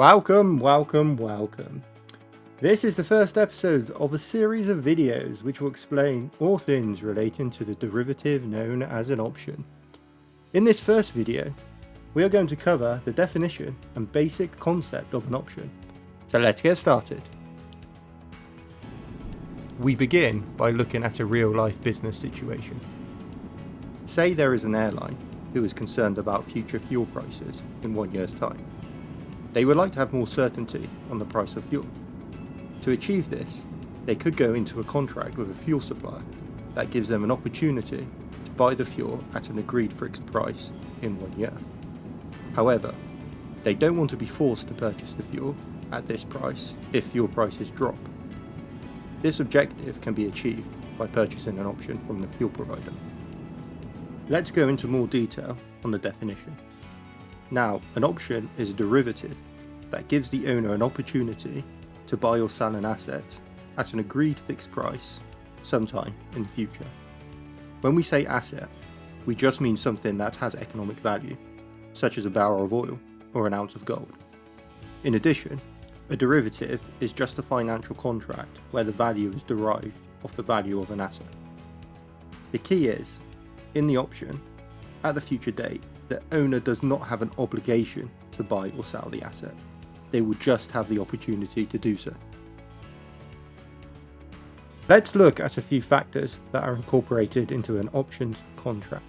Welcome. This is the first episode of a series of videos which will explain all things relating to the derivative known as an option. In this first video, we are going to cover the definition and basic concept of an option. So let's get started. We begin by looking at a real-life business situation. Say there is an airline who is concerned about future fuel prices in 1 year's time. They would like to have more certainty on the price of fuel. To achieve this, they could go into a contract with a fuel supplier that gives them an opportunity to buy the fuel at an agreed fixed price in 1 year. However, they don't want to be forced to purchase the fuel at this price if fuel prices drop. This objective can be achieved by purchasing an option from the fuel provider. Let's go into more detail on the definition. Now, an option is a derivative that gives the owner an opportunity to buy or sell an asset at an agreed fixed price sometime in the future. When we say asset, we just mean something that has economic value, such as a barrel of oil or an ounce of gold. In addition, a derivative is just a financial contract where the value is derived off the value of an asset. The key is, in the option, at the future date, the owner does not have an obligation to buy or sell the asset. They will just have the opportunity to do so. Let's look at a few factors that are incorporated into an options contract.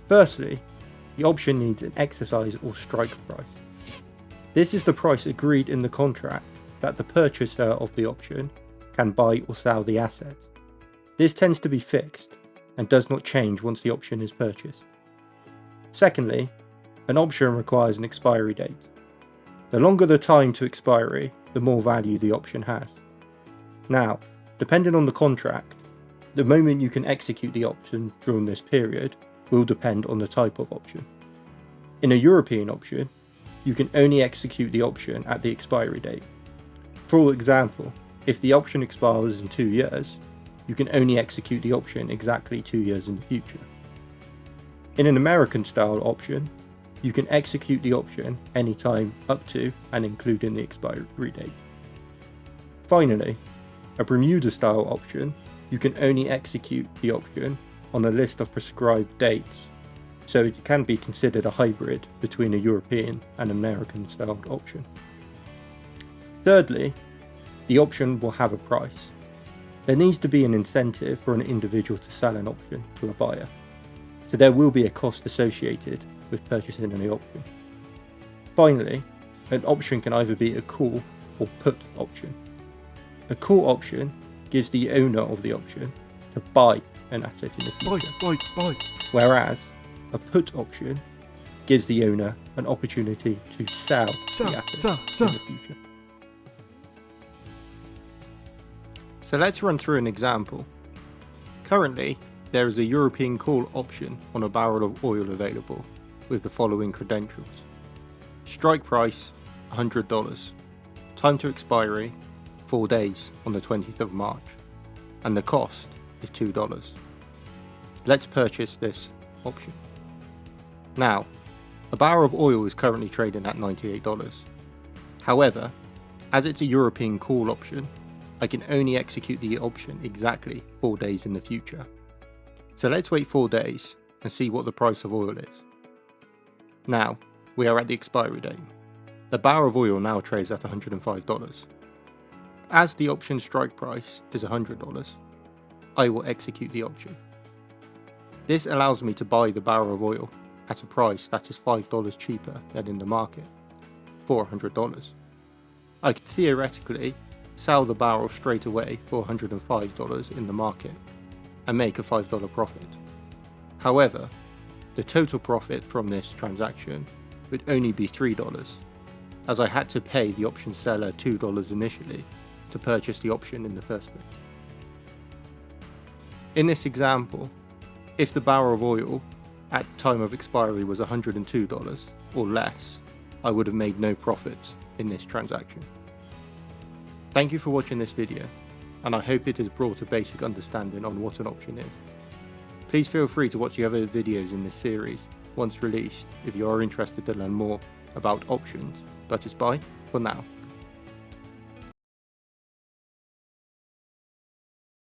Firstly, the option needs an exercise or strike price. This is the price agreed in the contract that the purchaser of the option can buy or sell the asset. This tends to be fixed and does not change once the option is purchased. Secondly, an option requires an expiry date. The longer the time to expiry, the more value the option has. Now, depending on the contract, the moment you can execute the option during this period will depend on the type of option. In a European option, you can only execute the option at the expiry date. For example, if the option expires in 2 years, you can only execute the option exactly 2 years in the future. In an American style option, you can execute the option anytime up to and including the expiry date. Finally, a Bermuda style option, you can only execute the option on a list of prescribed dates, so it can be considered a hybrid between a European and American styled option. Thirdly, the option will have a price. There needs to be an incentive for an individual to sell an option to a buyer, so there will be a cost associated with purchasing an option. Finally, an option can either be a call or put option. A call option gives the owner of the option to buy an asset in the future. Buy. Whereas a put option gives the owner an opportunity to sell the asset in the future. So let's run through an example. Currently, there is a European call option on a barrel of oil available with the following credentials. Strike price, $100. Time to expiry, 4 days on the 20th of March. And the cost is $2. Let's purchase this option. Now, a barrel of oil is currently trading at $98. However, as it's a European call option, I can only execute the option exactly 4 days in the future. So let's wait 4 days and see what the price of oil is. Now, we are at the expiry date. The barrel of oil now trades at $105. As the option strike price is $100, I will execute the option. This allows me to buy the barrel of oil at a price that is $5 cheaper than in the market, for $100. I could theoretically sell the barrel straight away for $105 in the market and make a $5 profit. However, the total profit from this transaction would only be $3, as I had to pay the option seller $2 initially to purchase the option in the first place. In this example, if the barrel of oil at time of expiry was $102 or less, I would have made no profit in this transaction. Thank you for watching this video, and I hope it has brought a basic understanding on what an option is. Please feel free to watch the other videos in this series once released if you are interested to learn more about options, but it's bye for now.